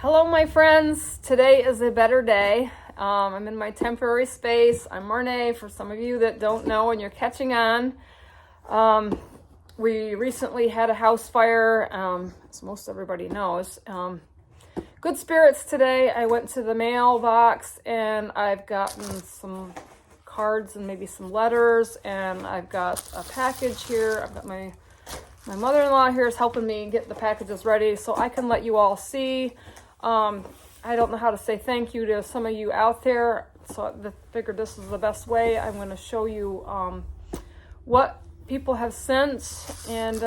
Hello, my friends. Today is a better day. I'm in my temporary space. I'm Marnay, for some of you that don't know and you're catching on. We recently had a house fire, as most everybody knows. Good spirits today. I went to the mailbox and I've gotten some cards and maybe some letters, and I've got a package here. I've got my mother-in-law here is helping me get the packages ready so I can let you all see. I don't know how to say thank you to some of you out there, so I figured this is the best way. I'm going to show you what people have sent and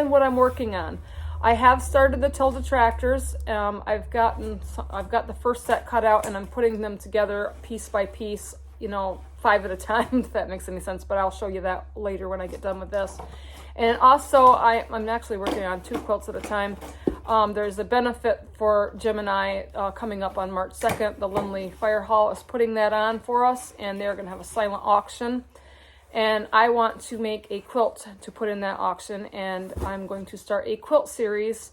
what I'm working on. I have started the Tilda tractors. I've got the first set cut out and I'm putting them together piece by piece, 5 at a time, if that makes any sense, but I'll show you that later when I get done with this. And also, I'm actually working on 2 quilts at a time. There's a benefit for Jim and I coming up on March 2nd. The Lindley Fire Hall is putting that on for us, and they're going to have a silent auction. And I want to make a quilt to put in that auction, and I'm going to start a quilt series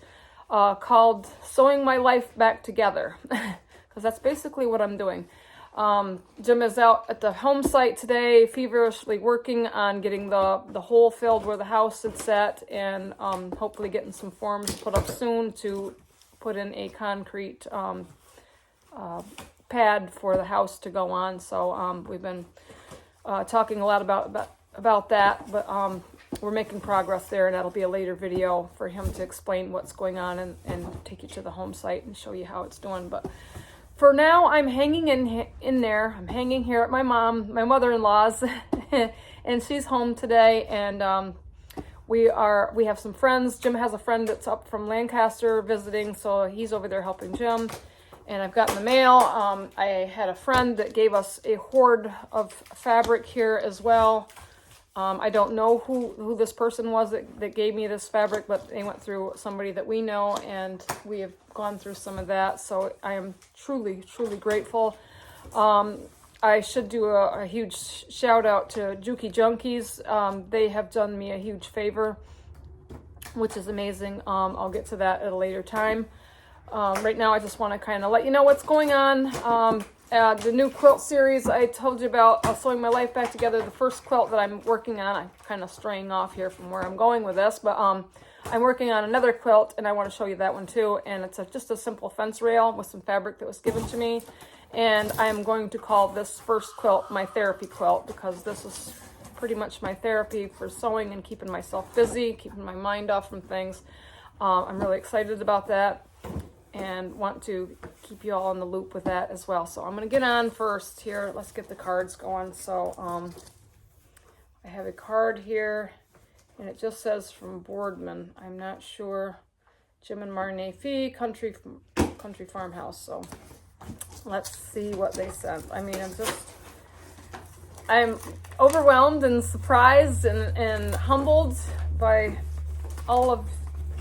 called Sewing My Life Back Together, because that's basically what I'm doing. Jim is out at the home site today, feverishly working on getting the hole filled where the house is set, and hopefully getting some forms put up soon to put in a concrete pad for the house to go on. So we've been talking a lot about that, but we're making progress there, and that'll be a later video for him to explain what's going on and take you to the home site and show you how it's doing. But for now, I'm hanging in there. I'm hanging here at my mother-in-law's, and she's home today. And we have some friends. Jim has a friend that's up from Lancaster visiting, so he's over there helping Jim. And I've gotten the mail. I had a friend that gave us a hoard of fabric here as well. I don't know who this person was that gave me this fabric, but they went through somebody that we know, and we have gone through some of that. So I am truly, truly grateful. I should do a huge shout out to Juki Junkies. They have done me a huge favor, which is amazing. I'll get to that at a later time. Right now, I just want to kind of let you know what's going on. The new quilt series I told you about, Sewing My Life Back Together, the first quilt that I'm working on. I'm kind of straying off here from where I'm going with this, but I'm working on another quilt, and I want to show you that one too. And it's just a simple fence rail with some fabric that was given to me. And I'm going to call this first quilt my therapy quilt, because this is pretty much my therapy for sewing and keeping myself busy, keeping my mind off from things. I'm really excited about that, and want to keep you all in the loop with that as well. So I'm going to get on first here. Let's get the cards going. So I have a card here, and it just says from Boardman. I'm not sure. Jim and Marnay Fee, Country Farmhouse. So let's see what they sent. I mean, I'm overwhelmed and surprised and humbled by all of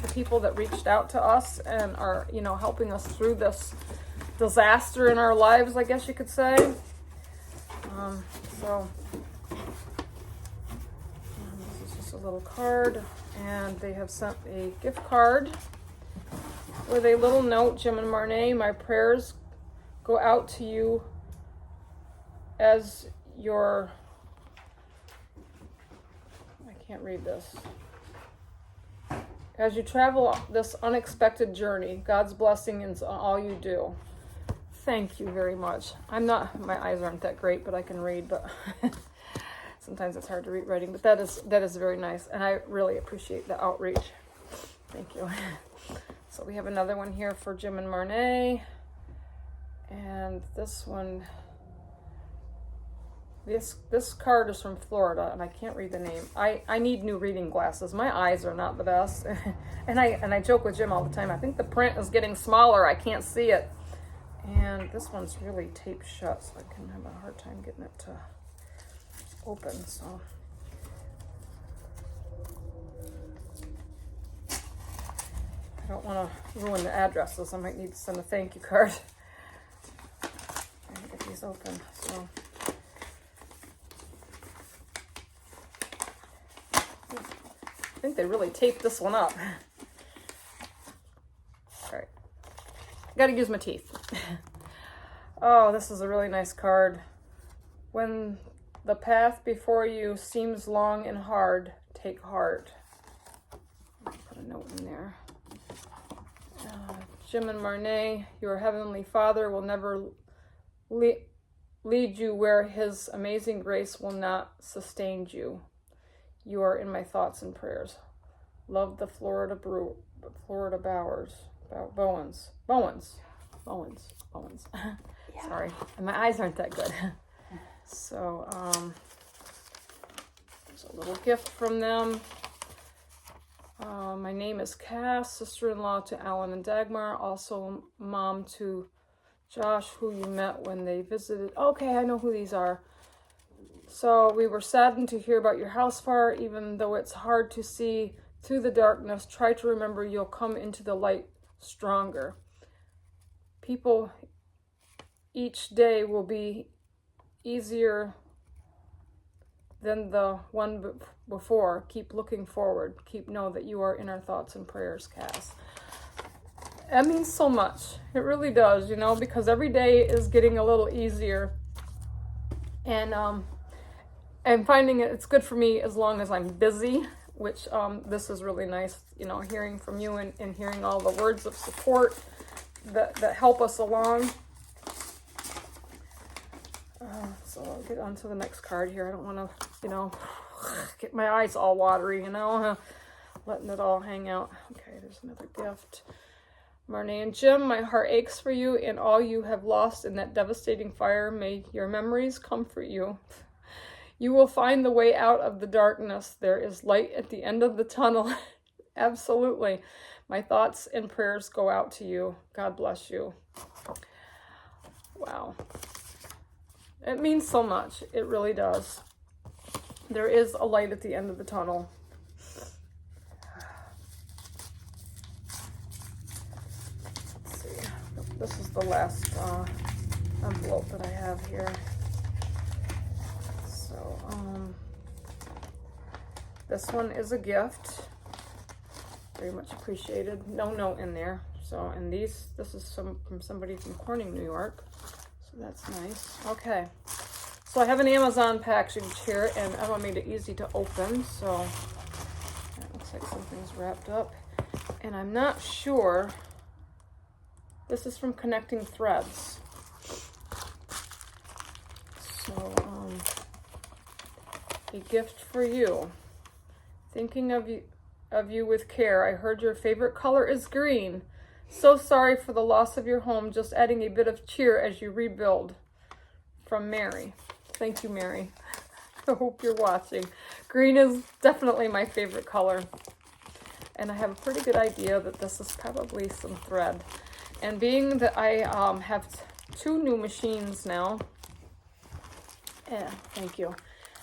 the people that reached out to us and are, helping us through this disaster in our lives, I guess you could say. So this is just a little card, and they have sent a gift card with a little note. Jim and Marnay, my prayers go out to you as your, I can't read this. As you travel this unexpected journey, God's blessing is on all you do. Thank you very much. My eyes aren't that great, but I can read, but sometimes it's hard to read writing, but that is very nice, and I really appreciate the outreach. Thank you. So we have another one here for Jim and Marnay, and this one, this card is from Florida, and I can't read the name. I need new reading glasses. My eyes are not the best. and I joke with Jim all the time. I think the print is getting smaller. I can't see it. And this one's really taped shut, so I can have a hard time getting it to open. So I don't want to ruin the addresses. I might need to send a thank you card. I get these open. So I think they really taped this one up. All right. Gotta use my teeth. Oh, this is a really nice card. When the path before you seems long and hard, take heart. I'll put a note in there. Jim and Marnay, your heavenly Father will never lead you where his amazing grace will not sustain you. You are in my thoughts and prayers. Love the Florida Bowens. Yeah. Sorry, my eyes aren't that good. So, there's a little gift from them. My name is Cass, sister-in-law to Alan and Dagmar, also mom to Josh, who you met when they visited. Okay, I know who these are. So we were saddened to hear about your house fire, even though it's hard to see through the darkness. Try to remember you'll come into the light stronger. People each day will be easier than the one before. Keep looking forward. Keep know that you are in our thoughts and prayers, Cass. That means so much. It really does, you know, because every day is getting a little easier. And I'm finding it's good for me as long as I'm busy, which this is really nice, you know, hearing from you and hearing all the words of support that help us along. So I'll get on to the next card here. I don't want to, you know, get my eyes all watery, you know, letting it all hang out. Okay, there's another gift. Marnay and Jim, my heart aches for you and all you have lost in that devastating fire. May your memories comfort you. You will find the way out of the darkness. There is light at the end of the tunnel. Absolutely. My thoughts and prayers go out to you. God bless you. Wow. It means so much. It really does. There is a light at the end of the tunnel. Let's see. This is the last envelope that I have here. So, this one is a gift. Very much appreciated. No note in there. So, and this is from somebody from Corning, New York. So that's nice. Okay. So I have an Amazon package here, and I don't make it easy to open. So that looks like something's wrapped up. And I'm not sure. This is from Connecting Threads. So, a gift for you. Thinking of you with care. I heard your favorite color is green. So sorry for the loss of your home. Just adding a bit of cheer as you rebuild. From Mary. Thank you, Mary. I hope you're watching. Green is definitely my favorite color. And I have a pretty good idea that this is probably some thread. And being that I have two new machines now. Yeah, thank you.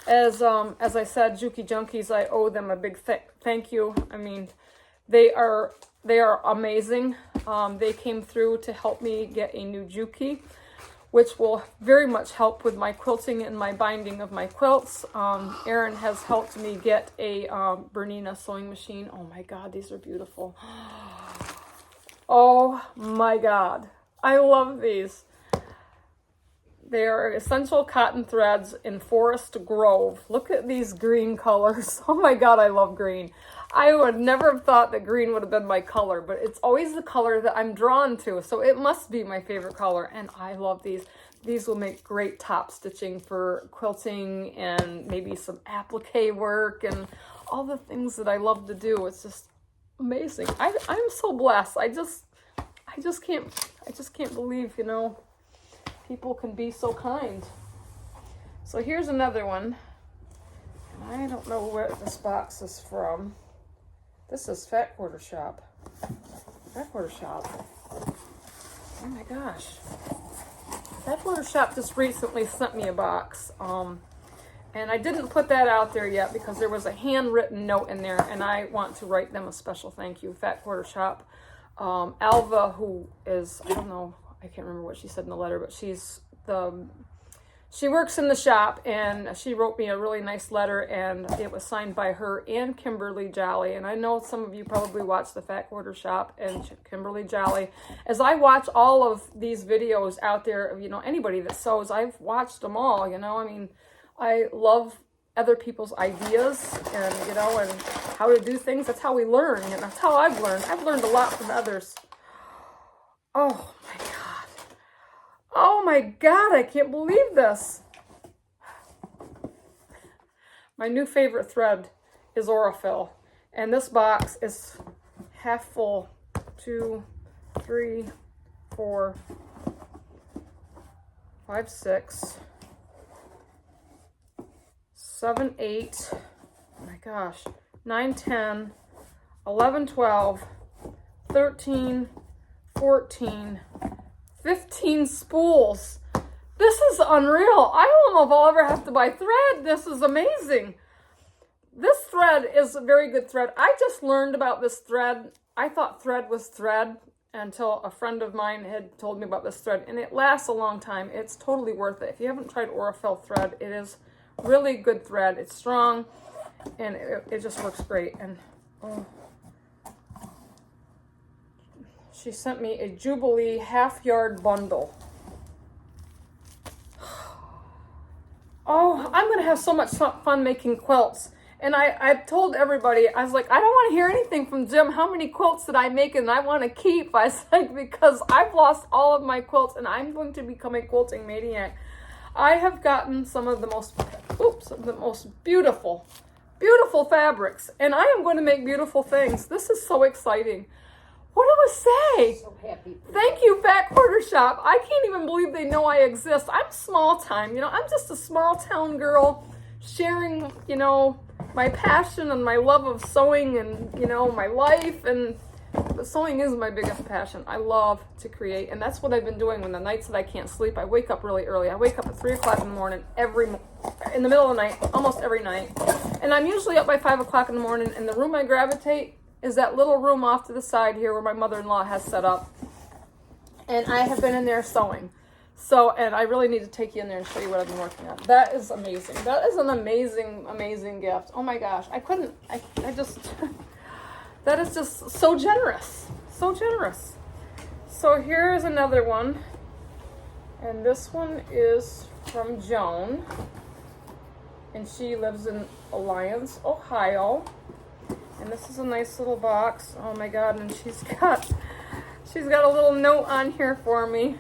As I said, Juki Junkies, I owe them a big thank you. I mean, they are amazing. They came through to help me get a new Juki, which will very much help with my quilting and my binding of my quilts. Erin has helped me get a Bernina sewing machine. Oh my God, these are beautiful. Oh my God, I love these. They are essential cotton threads in Forest Grove. Look at these green colors. Oh my God, I love green. I would never have thought that green would have been my color, but it's always the color that I'm drawn to. So it must be my favorite color, and I love these. These will make great top stitching for quilting and maybe some applique work and all the things that I love to do. It's just amazing. I'm so blessed. I just can't believe, you know, people can be so kind. So here's another one. I don't know where this box is from. This is Fat Quarter Shop. Fat Quarter Shop. Oh my gosh. Fat Quarter Shop just recently sent me a box. And I didn't put that out there yet because there was a handwritten note in there, and I want to write them a special thank you. Fat Quarter Shop. Alva, who is, I don't know, I can't remember what she said in the letter, but she works in the shop, and she wrote me a really nice letter, and it was signed by her and Kimberly Jolly. And I know some of you probably watch the Fat Quarter Shop and Kimberly Jolly. As I watch all of these videos out there of, you know, anybody that sews, I've watched them all, you know. I mean, I love other people's ideas and, you know, and how to do things. That's how we learn, and that's how I've learned. I've learned a lot from others. Oh, my God. Oh my God, I can't believe this. My new favorite thread is Aurifil. And this box is half full. 2, 3, 4, 5, 6, 7, 8. Oh my gosh. 9, 10, 11, 12, 13, 14, 15 spools. This is unreal. I don't know if I'll ever have to buy thread. This is amazing. This thread is a very good thread. I just learned about this thread. I thought thread was thread until a friend of mine had told me about this thread, and it lasts a long time. It's totally worth it. If you haven't tried Aurifil thread, it is really good thread. It's strong, and it just works great. And oh, she sent me a Jubilee half-yard bundle. Oh, I'm going to have so much fun making quilts. And I told everybody, I was like, I don't want to hear anything from Jim. How many quilts did I make and I want to keep? I was like, because I've lost all of my quilts and I'm going to become a quilting maniac. I have gotten some of the most, beautiful fabrics. And I am going to make beautiful things. This is so exciting. What do I say? So happy. Thank you, Fat Quarter Shop. I can't even believe they know I exist. I'm small time, you know. I'm just a small town girl sharing, you know, my passion and my love of sewing and, you know, my life. And sewing is my biggest passion. I love to create, and that's what I've been doing when the nights that I can't sleep. I wake up really early. I wake up at 3 o'clock in the morning in the middle of the night, almost every night. And I'm usually up by 5 o'clock in the morning, and the room I gravitate is that little room off to the side here where my mother-in-law has set up. And I have been in there sewing. So, and I really need to take you in there and show you what I've been working on. That is amazing. That is an amazing, amazing gift. Oh my gosh. I just, that is just so generous. So generous. So here's another one. And this one is from Joan. And she lives in Alliance, Ohio. And this is a nice little box. Oh my God, and she's got a little note on here for me.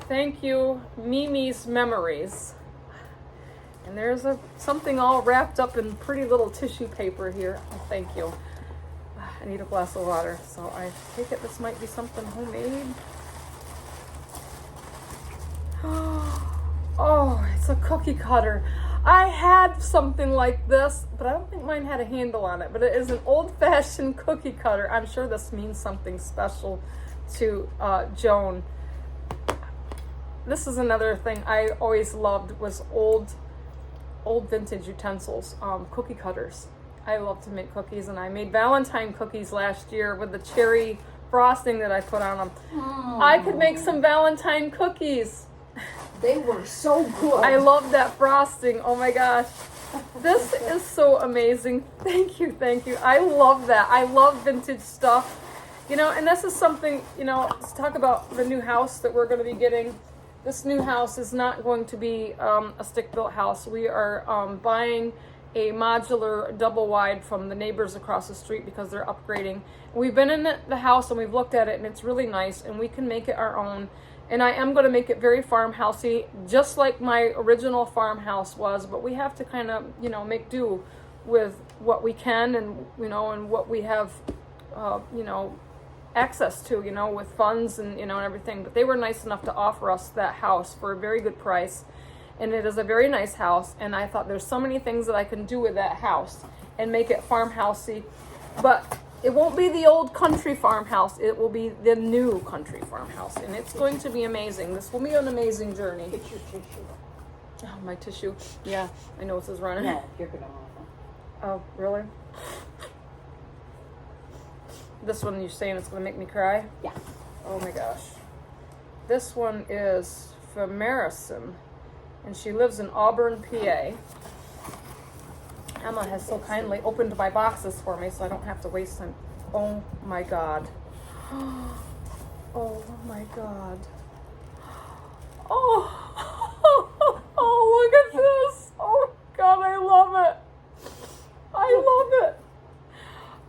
Thank you, Mimi's Memories. And there's something all wrapped up in pretty little tissue paper here. Oh, thank you. I need a glass of water, so I take it this might be something homemade. Oh, it's a cookie cutter. I had something like this, but I don't think mine had a handle on it. But it is an old-fashioned cookie cutter. I'm sure this means something special to Joan. This is another thing I always loved was old vintage utensils, cookie cutters. I love to make cookies, and I made Valentine cookies last year with the cherry frosting that I put on them. Oh. I could make some Valentine cookies. They were so good. I love that frosting. Oh my gosh. This is so amazing. Thank you, thank you. I love that. I love vintage stuff. You know, and this is something, you know, let's talk about the new house that we're going to be getting. This new house is not going to be a stick-built house. We are buying a modular double wide from the neighbors across the street because they're upgrading. We've been in the house and we've looked at it, and it's really nice, and we can make it our own. And I am going to make it very farmhousey, just like my original farmhouse was, but we have to kind of, you know, make do with what we can and, you know, and what we have, you know, access to, you know, with funds and, you know, and everything. But they were nice enough to offer us that house for a very good price. And it is a very nice house. And I thought there's so many things that I can do with that house and make it farmhousey. But it won't be the old country farmhouse. It will be the new country farmhouse. And it's going to be amazing. This will be an amazing journey. Get your tissue. Oh, my tissue. Yeah, I know it's running. No, you're going to Oh, really? This one you're saying it's going to make me cry? Yeah. Oh my gosh. This one is Marison, and she lives in Auburn, PA. Emma has so kindly opened my boxes for me so I don't have to waste time. Oh my God. Oh my God. Oh, oh, look at this. Oh God, I love it. I love it.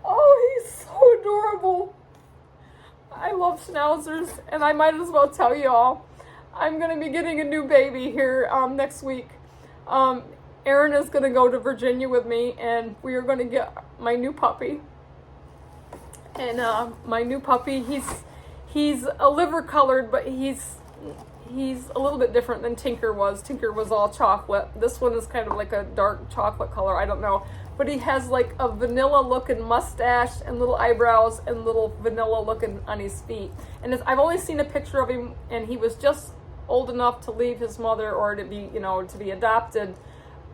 Oh, he's so adorable. I love schnauzers, and I might as well tell you all, I'm going to be getting a new baby here next week. Erin is going to go to Virginia with me, and we are going to get my new puppy. And my new puppy, he's a liver colored, but he's a little bit different than Tinker was. Tinker was all chocolate. This one is kind of like a dark chocolate color. I don't know. But he has like a vanilla looking mustache and little eyebrows and little vanilla looking on his feet. And I've only seen a picture of him, and he was just old enough to leave his mother or to be, to be adopted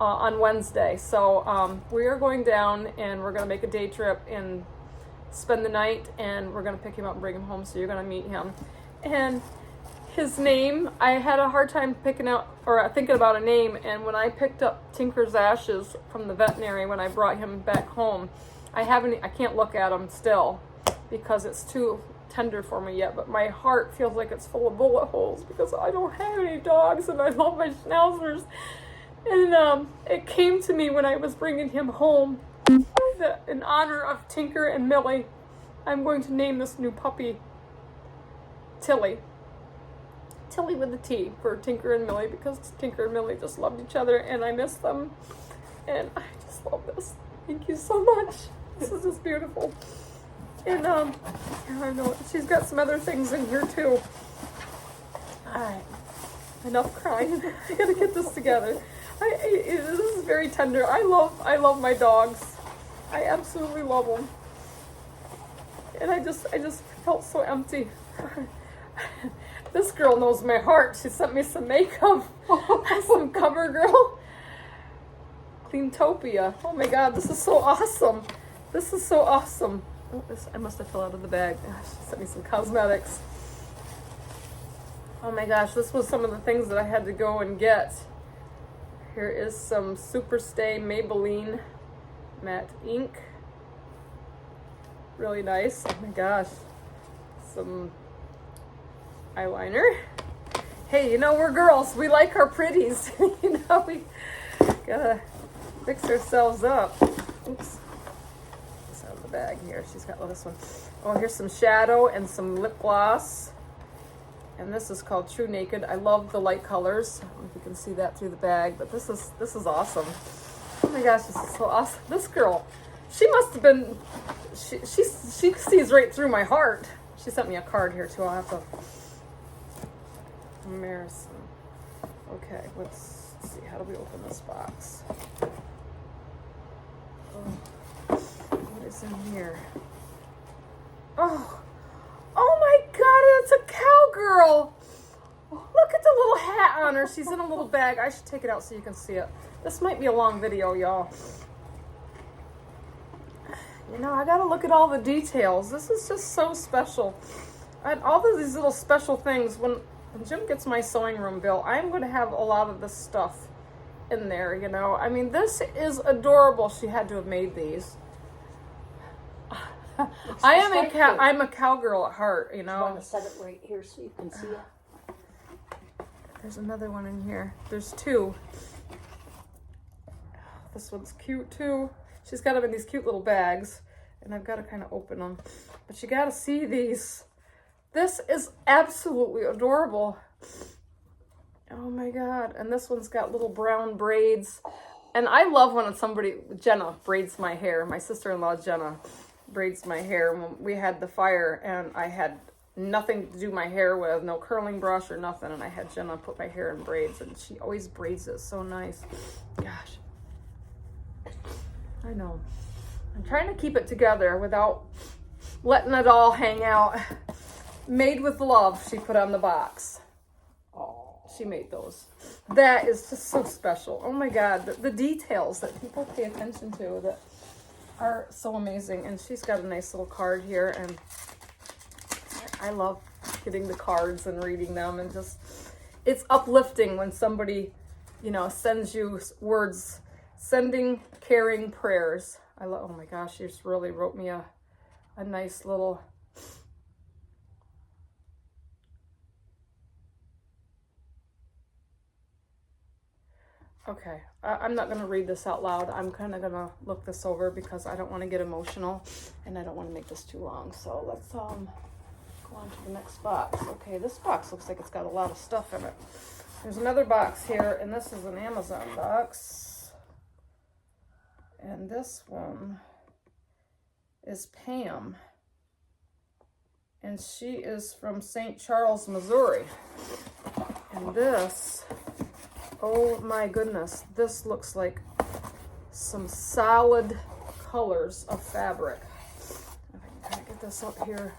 on Wednesday. So we are going down, and we're going to make a day trip and spend the night, and we're going to pick him up and bring him home. So you're going to meet him. And his name, I had a hard time thinking about a name, and when I picked up Tinker's ashes from the veterinary when I brought him back home, I can't look at him still because it's too tender for me yet, but my heart feels like it's full of bullet holes because I don't have any dogs and I love my schnauzers. And it came to me when I was bringing him home that in honor of Tinker and Millie, I'm going to name this new puppy Tilly. Tilly with a T for Tinker and Millie, because Tinker and Millie just loved each other and I miss them. And I just love this. Thank you so much. This is just beautiful. And I know she's got some other things in here too. Alright. Enough crying. I gotta get this together. This is very tender. I love my dogs. I absolutely love them. And I just felt so empty. This girl knows my heart. She sent me some makeup. Some CoverGirl. Cleantopia. Oh my God, this is so awesome. This is so awesome. Oh, I must have fell out of the bag. She sent me some cosmetics. Oh my gosh, this was some of the things that I had to go and get. Here is some Superstay Maybelline matte ink. Really nice. Oh my gosh. Some eyeliner. Hey, we're girls. We like our pretties. We gotta fix ourselves up. Oops. This out of the bag here. She's got this one. Oh, here's some shadow and some lip gloss. And this is called True Naked. I love the light colors. I don't know if you can see that through the bag, but this is awesome. Oh my gosh, this is so awesome. This girl, she must have been, she sees right through my heart. She sent me a card here too. I'll have to, Marison. Okay, let's see. How do we open this box? Oh, what is in here? Oh my God, it's a cowgirl. Look at the little hat on her. She's in a little bag. I should take it out so you can see it. This might be a long video, y'all. I gotta look at all the details. This is just so special. And all of these little special things, when Jim gets my sewing room built, I'm going to have a lot of this stuff in there, I mean, this is adorable. She had to have made these. I'm a cowgirl at heart, I want to set it right here so you can see it. There's another one in here. There's two. This one's cute too. She's got them in these cute little bags, and I've got to kind of open them. But you got to see these. This is absolutely adorable. Oh my God. And this one's got little brown braids. And I love when Jenna braids my hair. My sister-in-law, Jenna, braids my hair. When we had the fire and I had nothing to do my hair with, no curling brush or nothing, and I had Jenna put my hair in braids, and she always braids it so nice. Gosh, I know. I'm trying to keep it together without letting it all hang out. Made with love, she put on the box. Oh, she made those. That is just so special. Oh my God, the details that people pay attention to that are so amazing. And she's got a nice little card here, and I love getting the cards and reading them and just it's uplifting when somebody, you know, sends you words, sending caring prayers. I love, oh my gosh, she just really wrote me a nice little, okay, I'm not going to read this out loud. I'm kind of going to look this over because I don't want to get emotional and I don't want to make this too long. So let's go on to the next box. Okay, this box looks like it's got a lot of stuff in it. There's another box here, and this is an Amazon box. And this one is Pam. And she is from St. Charles, Missouri. And this, oh my goodness, this looks like some solid colors of fabric. If I can kind of get this up here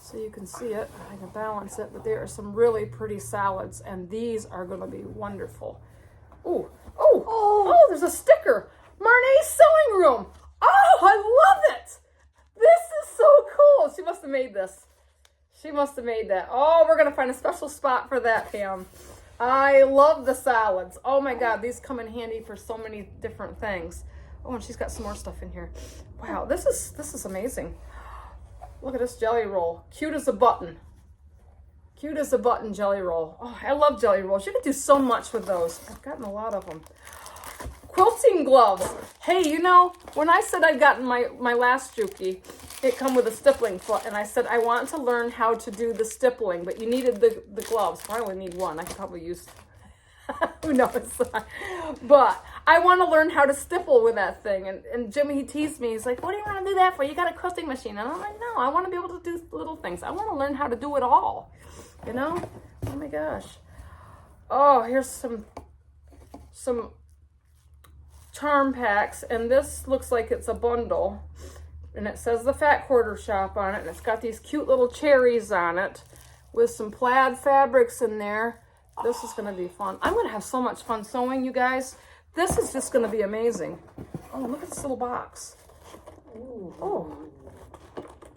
so you can see it, I can balance it, but there are some really pretty solids, and these are going to be wonderful. Ooh, oh, there's a sticker. Marnie's Sewing Room. Oh, I love it. This is so cool. She must have made this. She must have made that. Oh, we're going to find a special spot for that, Pam. I love the solids. Oh my God, these come in handy for so many different things. Oh, and she's got some more stuff in here. Wow, this is amazing. Look at this jelly roll. Cute as a button. Cute as a button jelly roll. Oh, I love jelly rolls. You can do so much with those. I've gotten a lot of them. Quilting gloves. Hey, you know, when I said I'd gotten my last Juki, it come with a stippling foot, and I said I want to learn how to do the stippling, but you needed the gloves. Well, I only need one. I could probably use, who knows? But I want to learn how to stipple with that thing. And Jimmy, he teased me. He's like, what do you want to do that for? You got a quilting machine. And I'm like, no, I want to be able to do little things. I want to learn how to do it all, you know? Oh my gosh. Oh, here's some charm packs, and this looks like it's a bundle, and it says the Fat Quarter Shop on it, and it's got these cute little cherries on it with some plaid fabrics in there. This is going to be fun. I'm going to have so much fun sewing, you guys. This is just going to be amazing. Oh, look at this little box. Oh,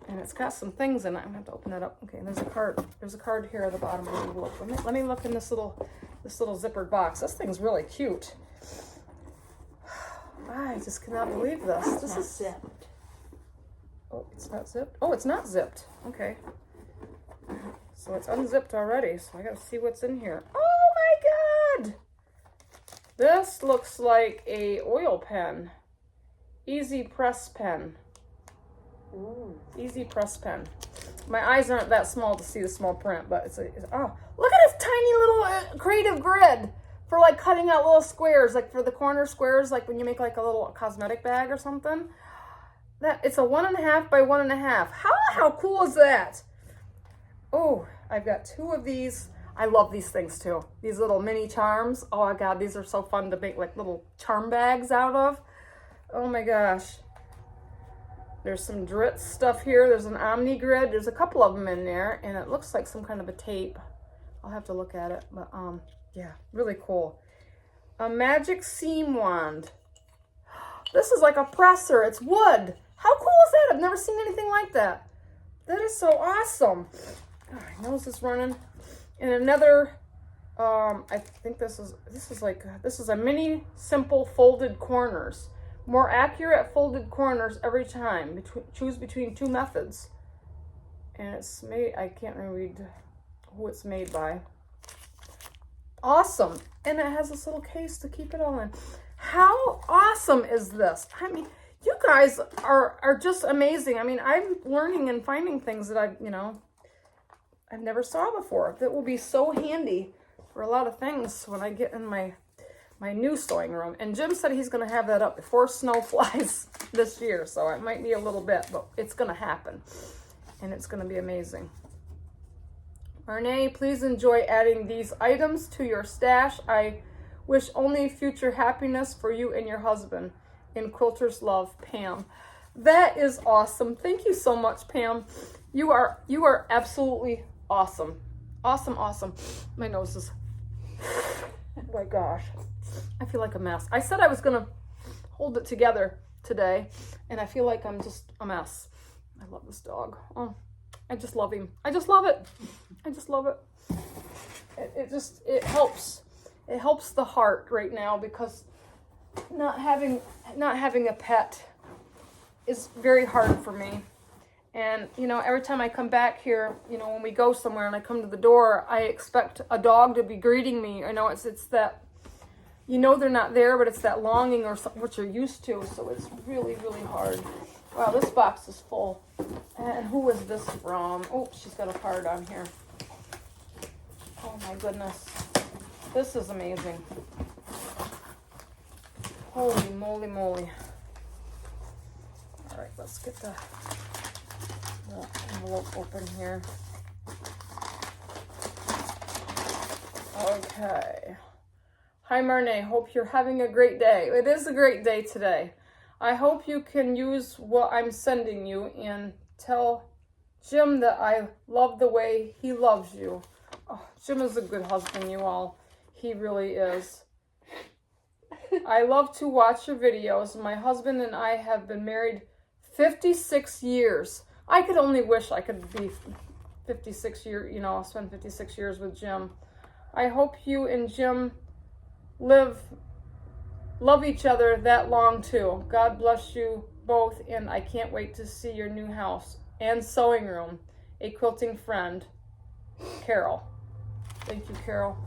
and it's got some things in it. I'm going to have to open that up. Okay, there's a card. There's a card here at the bottom. Let me look in this little zippered box. This thing's really cute. I just cannot believe this. This is zipped. Oh, it's not zipped? Oh, it's not zipped. Okay. So it's unzipped already, so I gotta see what's in here. Oh my God! This looks like a oil pen. Easy press pen. Ooh. Easy press pen. My eyes aren't that small to see the small print, but oh, look at this tiny little creative grid for like cutting out little squares, like for the corner squares, like when you make like a little cosmetic bag or something. That it's a 1.5 by 1.5. How cool is that? Oh, I've got 2 of these. I love these things too. These little mini charms. Oh my God, these are so fun to make like little charm bags out of. Oh my gosh. There's some Dritz stuff here. There's an Omni grid. There's a couple of them in there, and it looks like some kind of a tape. I'll have to look at it, but yeah, really cool. A magic seam wand. This is like a presser. It's wood. How cool is that? I've never seen anything like that. That is so awesome. Oh, my nose is running. And another, I think this is a mini simple folded corners. More accurate folded corners every time. Choose between 2 methods. And it's made, I can't read who it's made by. Awesome. And it has this little case to keep it all in. How awesome is this? I mean, you guys are just amazing. I mean, I'm learning and finding things that I've never saw before that will be so handy for a lot of things when I get in my new sewing room. And Jim said he's going to have that up before snow flies this year, so it might be a little bit, but it's going to happen, and it's going to be amazing. Arne, please enjoy adding these items to your stash. I wish only future happiness for you and your husband. In Quilter's Love, Pam. That is awesome. Thank you so much, Pam. You are absolutely awesome. Awesome. My nose is, oh my gosh. I feel like a mess. I said I was going to hold it together today, and I feel like I'm just a mess. I love this dog. Oh, I just love him. I just love it. it helps. It helps the heart right now because not having a pet is very hard for me. And, you know, every time I come back here, you know, when we go somewhere and I come to the door, I expect a dog to be greeting me. I know it's that, you know, they're not there, but it's that longing or something what you're used to. So it's really, really hard. Wow, this box is full. And who is this from? Oh, she's got a card on here. Oh my goodness. This is amazing. Holy moly moly. All right, let's get the envelope open here. Okay. Hi Marne, hope you're having a great day. It is a great day today. I hope you can use what I'm sending you and tell Jim that I love the way he loves you. Oh, Jim is a good husband, you all. He really is. I love to watch your videos. My husband and I have been married 56 years. I could only wish I could be 56 years, you know, spend 56 years with Jim. I hope you and Jim love each other that long too. God bless you both, and I can't wait to see your new house and sewing room. A quilting friend, Carol. Thank you, Carol.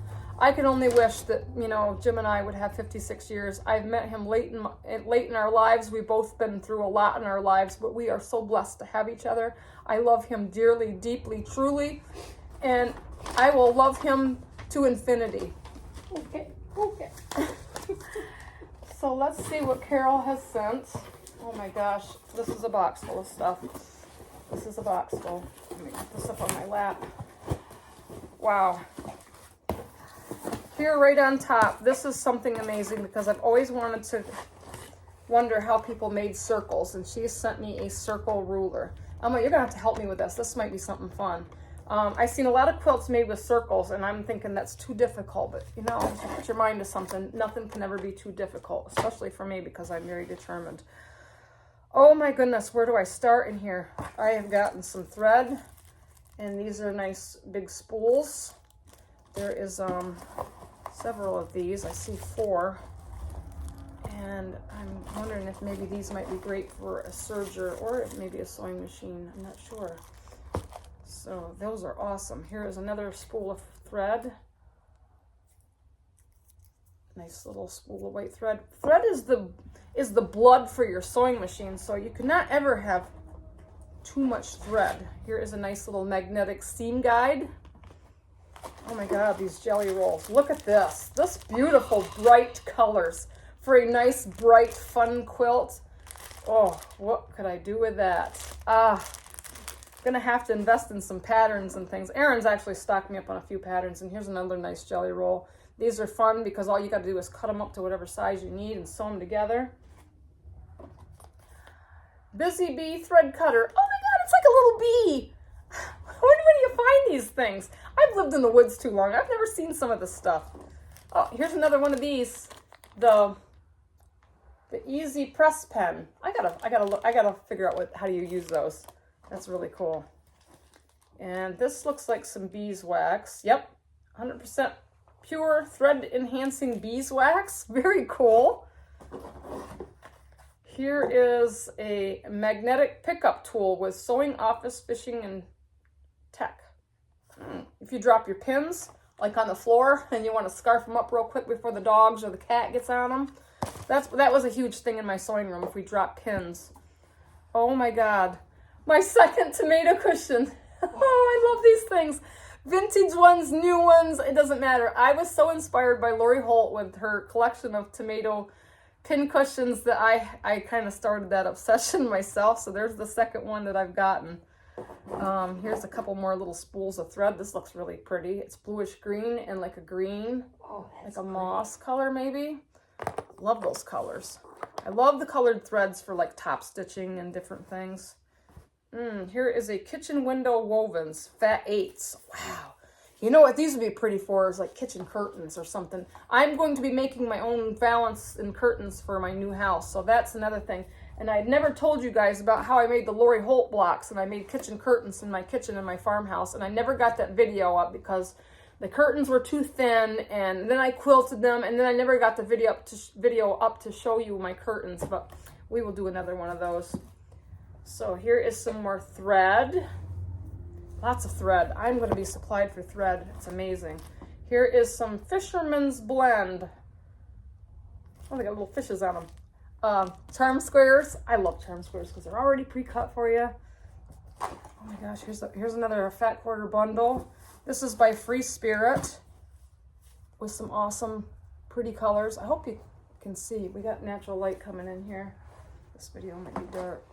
I can only wish that, you know, Jim and I would have 56 years. I've met him late in our lives. We've both been through a lot in our lives, but we are so blessed to have each other. I love him dearly, deeply, truly, and I will love him to infinity. Okay. So let's see what Carol has sent. Oh my gosh, this is a box full of stuff. This is a box full. Let me put this up on my lap. Wow. Here right on top, this is something amazing because I've always wanted to wonder how people made circles, and she sent me a circle ruler. You're going to have to help me with this. This might be something fun. I've seen a lot of quilts made with circles, and I'm thinking that's too difficult. But, you know, if you put your mind to something, nothing can ever be too difficult, especially for me because I'm very determined. Oh, my goodness. Where do I start in here? I have gotten some thread, and these are nice big spools. There is several of these. I see 4. And I'm wondering if maybe these might be great for a serger or maybe a sewing machine. I'm not sure. So those are awesome. Here is another spool of thread. Nice little spool of white thread. Thread is the blood for your sewing machine, so you cannot ever have too much thread. Here is a nice little magnetic seam guide. Oh my God, these jelly rolls. Look at this. This beautiful bright colors for a nice bright fun quilt. Oh, what could I do with that? Gonna have to invest in some patterns and things. Erin's actually stocked me up on a few patterns, and here's another nice jelly roll. These are fun because all you gotta do is cut them up to whatever size you need and sew them together. Busy Bee thread cutter. Oh my God, it's like a little bee. Where do you find these things? I've lived in the woods too long. I've never seen some of this stuff. Oh, here's another one of these. The Easy Press Pen. I gotta figure out how do you use those. That's really cool. And this looks like some beeswax. Yep, 100% pure thread enhancing beeswax. Very cool. Here is a magnetic pickup tool with sewing, office, fishing, and tech. If you drop your pins, like on the floor, and you want to scarf them up real quick before the dogs or the cat gets on them, that was a huge thing in my sewing room if we drop pins. Oh my God. My second tomato cushion. Oh, I love these things. Vintage ones, new ones, it doesn't matter. I was so inspired by Lori Holt with her collection of tomato pin cushions that I kind of started that obsession myself. So there's the second one that I've gotten. Here's a couple more little spools of thread. This looks really pretty. It's bluish green and like a green, like a moss color maybe. Love those colors. I love the colored threads for like top stitching and different things. Here is a kitchen window wovens, fat 8s. Wow. You know what these would be pretty for is like kitchen curtains or something. I'm going to be making my own valance and curtains for my new house. So that's another thing. And I'd never told you guys about how I made the Lori Holt blocks and I made kitchen curtains in my kitchen in my farmhouse. And I never got that video up because the curtains were too thin, and then I quilted them, and then I never got the video up to show you my curtains, but we will do another one of those. So here is some more thread. Lots of thread. I'm going to be supplied for thread. It's amazing. Here is some Fisherman's Blend. Oh, they got little fishes on them. Charm squares. I love charm squares because they're already pre-cut for you. Oh my gosh, here's another fat quarter bundle. This is by Free Spirit with some awesome pretty colors. I hope you can see. We got natural light coming in here. This video might be dark.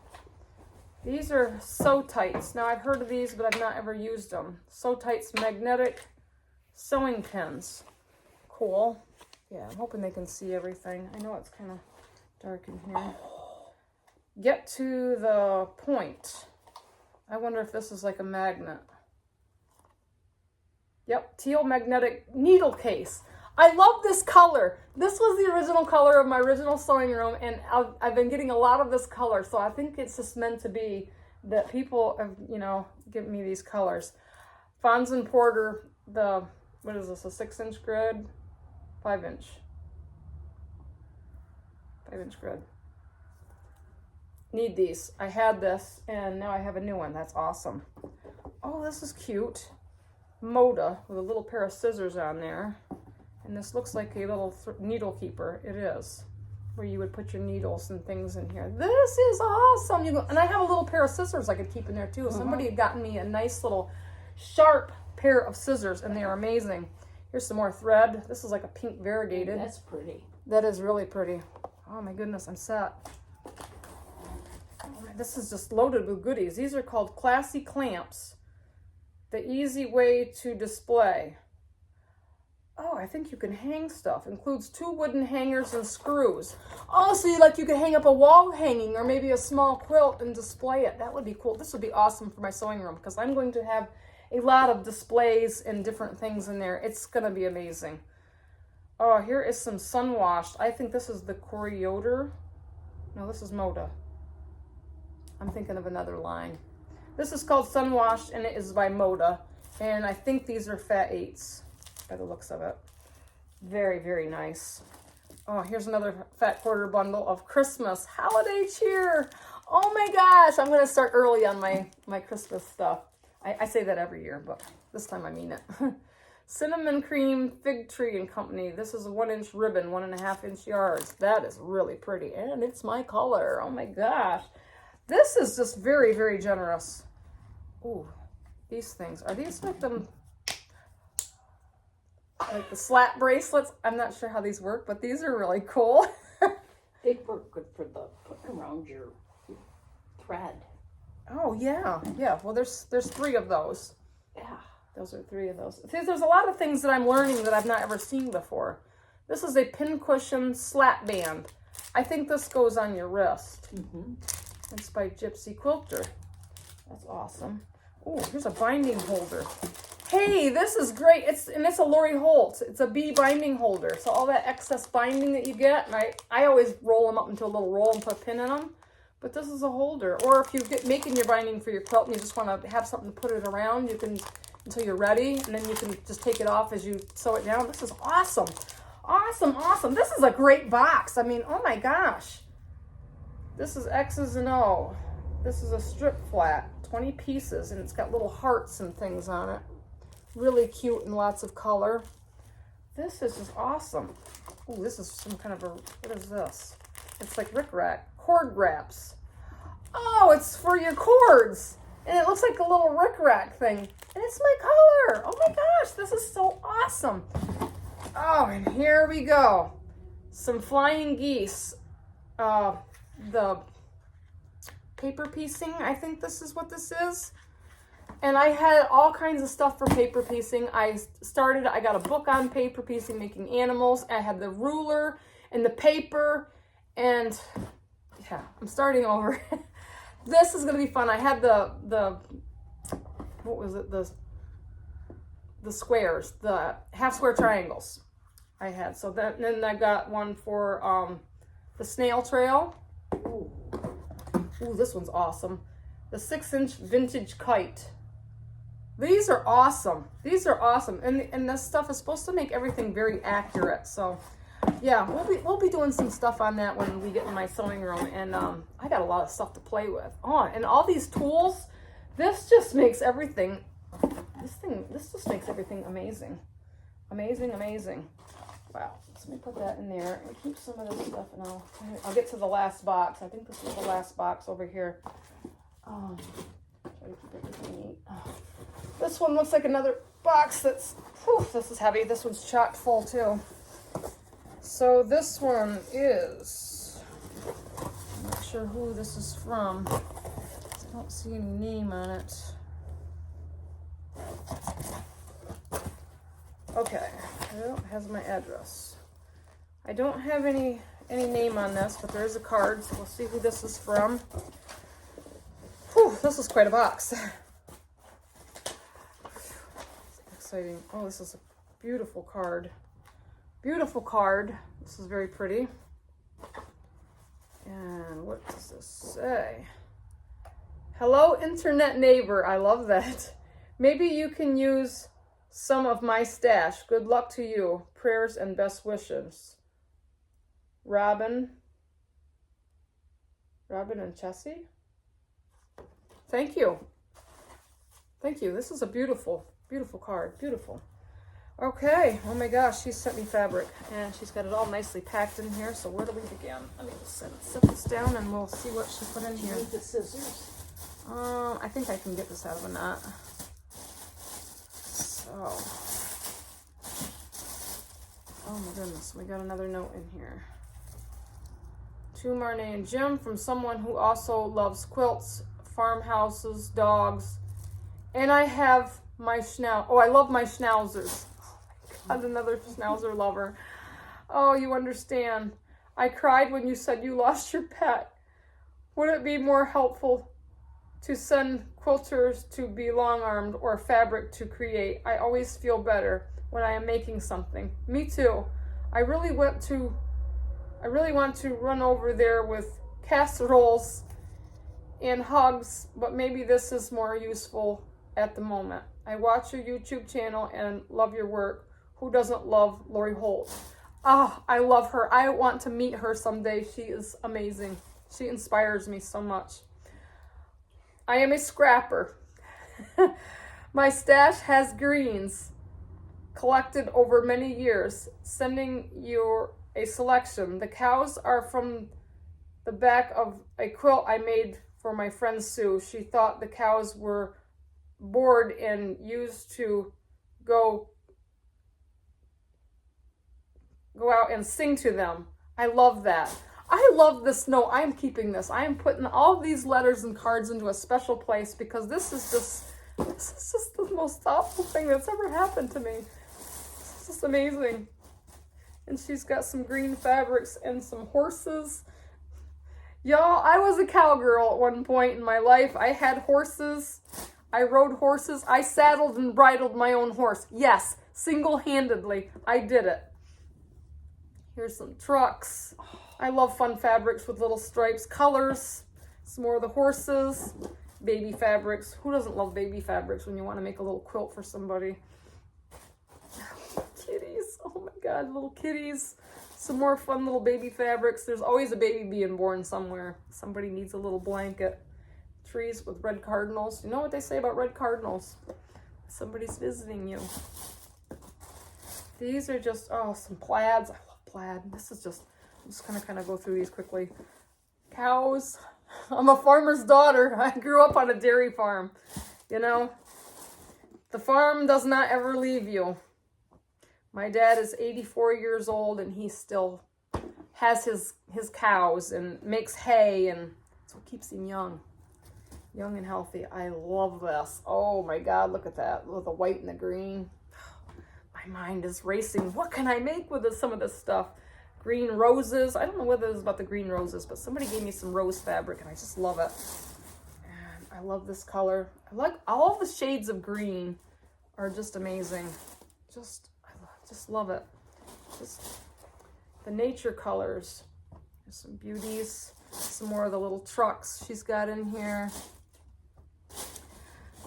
These are Sew Tights. Now I've heard of these, but I've not ever used them. Sew Tights magnetic sewing pins. Cool. Yeah, I'm hoping they can see everything. I know it's kind of dark in here. Get to the point. I wonder if this is like a magnet. Yep, teal magnetic needle case. I love this color. This was the original color of my original sewing room, and I've been getting a lot of this color, so I think it's just meant to be that people have, you know, given me these colors. Fons and Porter, what is this, a 6-inch grid? 5-inch. 5-inch grid. Need these. I had this, and now I have a new one. That's awesome. Oh, this is cute. Moda with a little pair of scissors on there. And this looks like a little needle keeper. It is. Where you would put your needles and things in here. This is awesome. And I have a little pair of scissors I could keep in there too. Somebody had gotten me a nice little sharp pair of scissors, and they are amazing. Here's some more thread. This is like a pink variegated. That's pretty. That is really pretty. Oh my goodness, I'm set. This is just loaded with goodies. These are called Classy Clamps. The easy way to display. Oh, I think you can hang stuff. Includes 2 wooden hangers and screws. Oh, so you can hang up a wall hanging or maybe a small quilt and display it. That would be cool. This would be awesome for my sewing room because I'm going to have a lot of displays and different things in there. It's going to be amazing. Oh, here is some sun washed. I think this is the Corey Yoder. No, this is Moda. I'm thinking of another line. This is called Sun Washed, and it is by Moda. And I think these are fat 8s by the looks of it. Very, very nice. Oh, here's another fat quarter bundle of Christmas holiday cheer. Oh my gosh, I'm going to start early on my Christmas stuff. I say that every year, but this time I mean it. Cinnamon Cream Fig Tree and Company. This is a 1-inch ribbon, 1.5-inch yards. That is really pretty, and it's my color. Oh my gosh. This is just very, very generous. Ooh, these things. Are these like the slap bracelets? I'm not sure how these work, but these are really cool. They work good for the putting around your thread. Oh, yeah. Yeah, well, there's 3 of those. Yeah. Those are 3 of those. See, there's a lot of things that I'm learning that I've not ever seen before. This is a pincushion slap band. I think this goes on your wrist. Mm-hmm. It's by Gypsy Quilter. That's awesome. Oh, here's a binding holder. Hey, this is great. It's a Lori Holt. It's a bee binding holder. So all that excess binding that you get, and I always roll them up into a little roll and put a pin in them. But this is a holder. Or if you're making your binding for your quilt and you just want to have something to put it around, you can, until you're ready, and then you can just take it off as you sew it down. This is awesome. Awesome, awesome. This is a great box. I mean, oh my gosh. This is X's and O. This is a strip flat, 20 pieces, and it's got little hearts and things on it. Really cute and lots of color. This is just awesome. Oh, this is some kind of a, what is this? It's like rickrack, cord wraps. Oh, it's for your cords. And it looks like a little rickrack thing. And it's my color. Oh my gosh, this is so awesome. Oh, and here we go. Some flying geese. The paper piecing, I think this is what this is. And I had all kinds of stuff for paper piecing. I got a book on paper piecing, making animals. I had the ruler and the paper, and yeah, I'm starting over. This is gonna be fun. I had the what was it, the squares, the half square triangles I had. So then I got one for the snail trail. Ooh, this one's awesome. The 6-inch vintage kite. These are awesome. These are awesome. And this stuff is supposed to make everything very accurate. So yeah, we'll be doing some stuff on that when we get in my sewing room. And I got a lot of stuff to play with. Oh, and all these tools, this just makes everything, this just makes everything amazing. Amazing, amazing. Wow. So let me put that in there and keep some of this stuff, and I'll get to the last box. I think this is the last box over here. Try to keep everything neat. This one looks like another box that's, whew, this is heavy. This one's chock full too. So this one is, I'm not sure who this is from. I don't see any name on it. Okay, well, it has my address. I don't have any name on this, but there is a card, so we'll see who this is from. Whew, this is quite a box. Exciting. Oh, this is a beautiful card. Beautiful card. This is very pretty. And what does this say? Hello, internet neighbor. I love that. Maybe you can use some of my stash. Good luck to you. Prayers and best wishes. Robin and Chessie. Thank you. Thank you. This is a beautiful, beautiful card. Beautiful. Okay. Oh my gosh, she sent me fabric, and she's got it all nicely packed in here. So where do we begin? Let me just set this down, and we'll see what she put in here. You need the scissors. I think I can get this out of a knot. So, oh my goodness, we got another note in here. To Marnie and Jim, from someone who also loves quilts, farmhouses, dogs, and I have my I love my schnauzers. Oh my God, another schnauzer lover. Oh, you understand. I cried when you said you lost your pet. Would it be more helpful to send quilters to be long-armed or fabric to create? I always feel better when I am making something. Me too. I really want to run over there with casseroles and hugs, but maybe this is more useful at the moment. I watch your YouTube channel and love your work. Who doesn't love Lori Holt? Ah, I love her. I want to meet her someday. She is amazing. She inspires me so much. I am a scrapper. My stash has greens collected over many years. Sending you a selection. The cows are from the back of a quilt I made for my friend Sue. She thought the cows were bored and used to go out and sing to them. I love that. I love this note. I am keeping this. I am putting all these letters and cards into a special place because this is just the most thoughtful thing that's ever happened to me. It's just amazing. And she's got some green fabrics and some horses. Y'all, I was a cowgirl at one point in my life. I had horses. I rode horses. I saddled and bridled my own horse. Yes, single-handedly, I did it. Here's some trucks. I love fun fabrics with little stripes, colors. Some more of the horses, baby fabrics. Who doesn't love baby fabrics when you want to make a little quilt for somebody? Kitties. Oh my God, little kitties. Some more fun little baby fabrics. There's always a baby being born somewhere. Somebody needs a little blanket. Trees with red cardinals. You know what they say about red cardinals? Somebody's visiting you. These are just, oh, some plaids. I love plaid. This is just, I'm just gonna kind of go through these quickly. Cows. I'm a farmer's daughter. I grew up on a dairy farm. You know, the farm does not ever leave you. My dad is 84 years old and he still has his cows and makes hay, and that's what keeps him young and healthy. I love this. Oh my God, look at that. With the white and the green. My mind is racing. What can I make with some of this stuff? Green roses. I don't know whether it's about the green roses, but somebody gave me some rose fabric and I just love it. And I love this color. I like all the shades of green are just amazing. I just love it. Just the nature colors. There's some beauties. Some more of the little trucks she's got in here.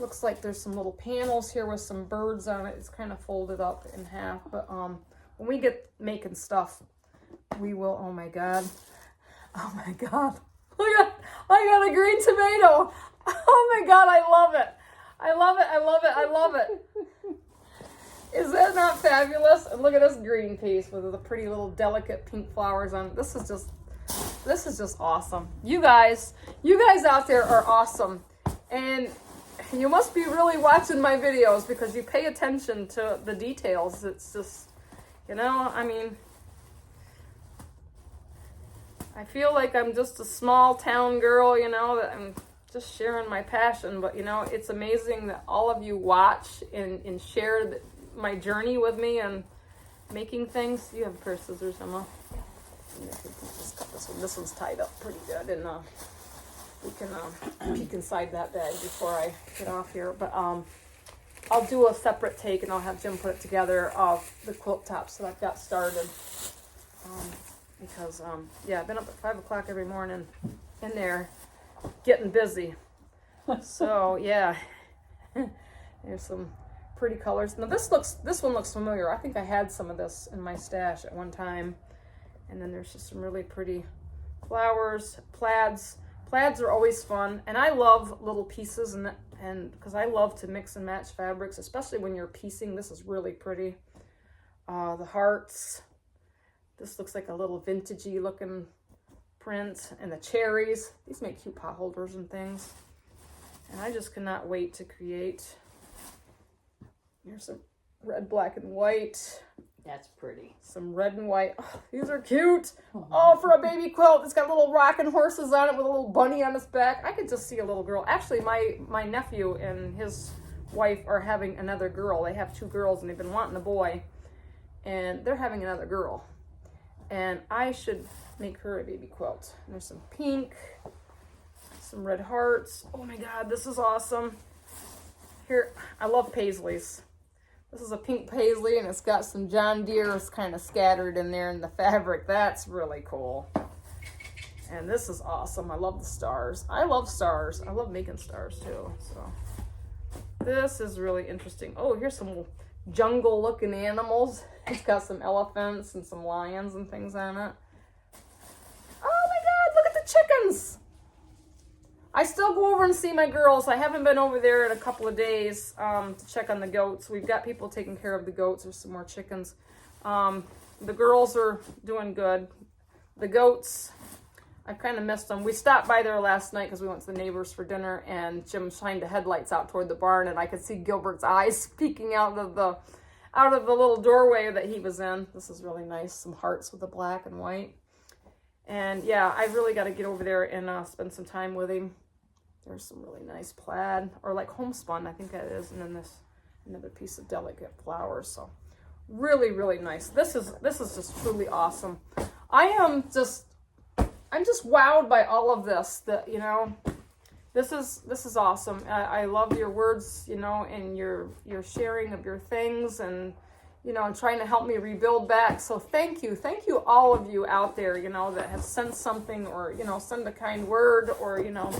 Looks like there's some little panels here with some birds on it. It's kind of folded up in half, but when we get making stuff, we will. Oh my god. Oh my god. Look at, I got a green tomato. Oh my god, I love it. I love it. I love it. I love it. Is that not fabulous? And look at this green piece with the pretty little delicate pink flowers on it. This is just awesome. You guys out there are awesome. And you must be really watching my videos because you pay attention to the details. It's just, you know, I mean, I feel like I'm just a small town girl, you know, that I'm just sharing my passion. But, you know, it's amazing that all of you watch and share my journey with me and making things. You have a pair of scissors, Emma? Yeah. Just cut this one. This one's tied up pretty good, and we can peek inside that bag before I get off here. But I'll do a separate take, and I'll have Jim put it together of the quilt tops that I've got started. Because yeah, I've been up at 5 o'clock every morning in there getting busy. So yeah, there's some pretty colors. Now this one looks familiar. I think I had some of this in my stash at one time. And then there's just some really pretty flowers, plaids. Plaids are always fun, and I love little pieces, and because I love to mix and match fabrics, especially when you're piecing. This is really pretty. The hearts. This looks like a little vintagey looking print, and the cherries. These make cute pot holders and things. And I just cannot wait to create. Here's some red, black, and white. That's pretty. Some red and white. Oh, these are cute. Oh, for a baby quilt. It's got little rocking horses on it with a little bunny on its back. I could just see a little girl. Actually, my nephew and his wife are having another girl. They have 2 girls, and they've been wanting a boy. And they're having another girl. And I should make her a baby quilt. And there's some pink, some red hearts. Oh my god, this is awesome. Here, I love paisleys. This is a pink paisley, and it's got some John Deere's kind of scattered in there in the fabric. That's really cool. And this is awesome. I love the stars. I love stars. I love making stars too. So this is really interesting. Oh, here's some jungle-looking animals. It's got some elephants and some lions and things on it. Oh my god, look at the chickens! I still go over and see my girls. I haven't been over there in a couple of days to check on the goats. We've got people taking care of the goats. There's some more chickens. The girls are doing good. The goats, I kind of missed them. We stopped by there last night because we went to the neighbors for dinner, and Jim shined the headlights out toward the barn, and I could see Gilbert's eyes peeking out of the little doorway that he was in. This is really nice. Some hearts with the black and white. And yeah, I really got to get over there and spend some time with him. There's some really nice plaid, or like homespun, I think that is. And then this another piece of delicate flowers. So really, really nice. This is just truly awesome. I'm just wowed by all of this. That, you know, this is awesome. I love your words, you know, and your sharing of your things, and you know, and trying to help me rebuild back. So thank you all of you out there, you know, that have sent something, or you know, send a kind word, or you know,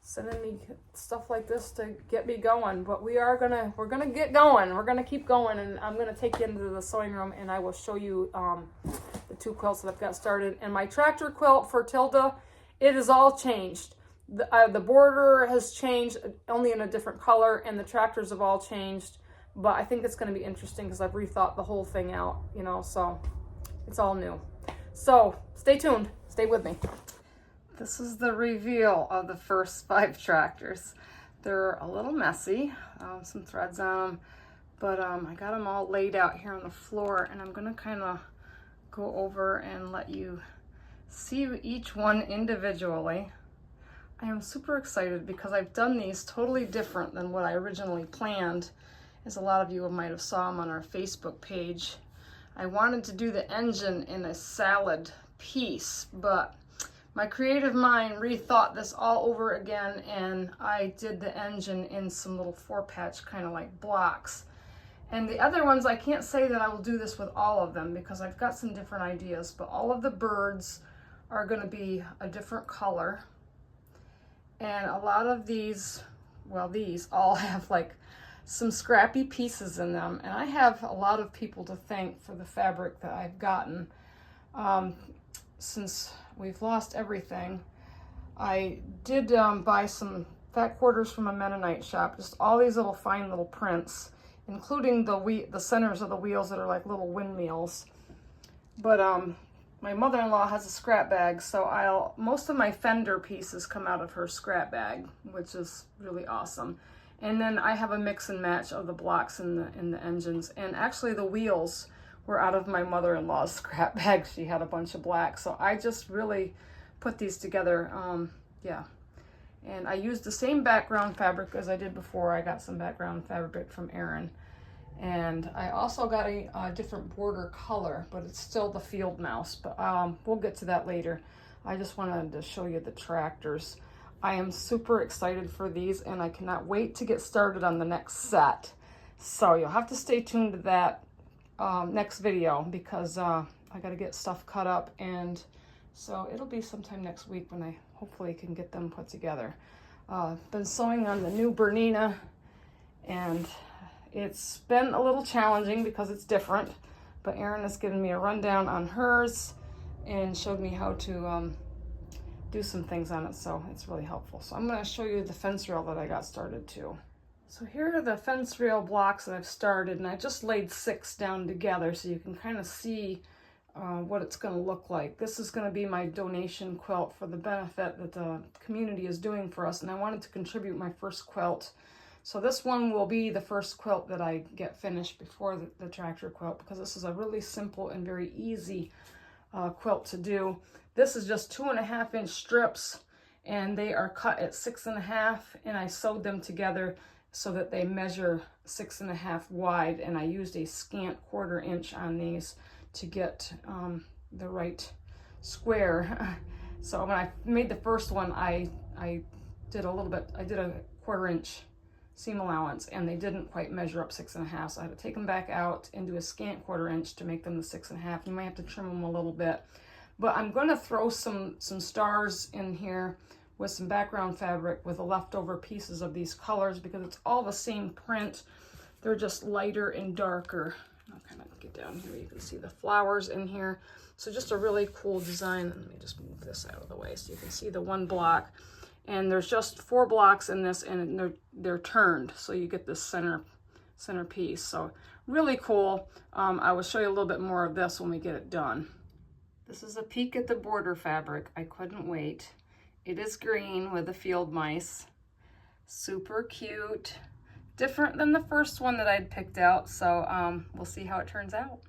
sending me stuff like this to get me going. But we're gonna get going. We're gonna keep going, and I'm gonna take you into the sewing room, and I will show you the 2 quilts that I've got started. And my tractor quilt for Tilda, it is all changed. The border has changed, only in a different color, and the tractors have all changed. But I think it's going to be interesting because I've rethought the whole thing out, you know, so it's all new. So stay tuned. Stay with me. This is the reveal of the first 5 tractors. They're a little messy, some threads on them, but I got them all laid out here on the floor, and I'm going to kind of go over and let you see each one individually. I am super excited because I've done these totally different than what I originally planned. As a lot of you might have saw them on our Facebook page. I wanted to do the engine in a salad piece, but my creative mind rethought this all over again, and I did the engine in some little 4-patch kind of like blocks. And the other ones, I can't say that I will do this with all of them because I've got some different ideas, but all of the birds are going to be a different color. And a lot of these well, these all have like some scrappy pieces in them. And I have a lot of people to thank for the fabric that I've gotten. Since we've lost everything, I did buy some fat quarters from a Mennonite shop, just all these little fine little prints, including the centers of the wheels that are like little windmills. But my mother-in-law has a scrap bag, so most of my fender pieces come out of her scrap bag, which is really awesome. And then I have a mix and match of the blocks in the engines, and actually the wheels were out of my mother-in-law's scrap bag. She had a bunch of black, so I just really put these together. Yeah, and I used the same background fabric as I did before. I got some background fabric from Erin, and I also got a different border color, but it's still the field mouse, but we'll get to that later. I just wanted to show you the tractors. I am super excited for these, and I cannot wait to get started on the next set. So you'll have to stay tuned to that next video, because I got to get stuff cut up, and so it'll be sometime next week when I hopefully can get them put together. Been sewing on the new Bernina, and it's been a little challenging because it's different, but Erin has given me a rundown on hers and showed me how to do some things on it, so it's really helpful. So I'm going to show you the fence rail that I got started too. So here are the fence rail blocks that I've started, and I just laid 6 down together so you can kind of see what it's going to look like. This is going to be my donation quilt for the benefit that the community is doing for us, and I wanted to contribute my first quilt. So this one will be the first quilt that I get finished before the tractor quilt, because this is a really simple and very easy quilt to do. This is just 2.5-inch strips, and they are cut at 6.5, and I sewed them together so that they measure 6.5 wide, and I used a scant 1/4 inch on these to get the right square. So when I made the first one, I did a 1/4 inch seam allowance, and they didn't quite measure up 6.5, so I had to take them back out and do a scant 1/4 inch to make them the 6.5. You might have to trim them a little bit, but I'm going to throw some stars in here with some background fabric with the leftover pieces of these colors, because it's all the same print. They're just lighter and darker. I'll kind of get down here, you can see the flowers in here. So just a really cool design. Let me just move this out of the way so you can see the one block. And there's just 4 blocks in this, and they're turned, so you get this center piece. So really cool. I will show you a little bit more of this when we get it done. This is a peek at the border fabric. I couldn't wait. It is green with the field mice. Super cute. Different than the first one that I'd picked out, so we'll see how it turns out.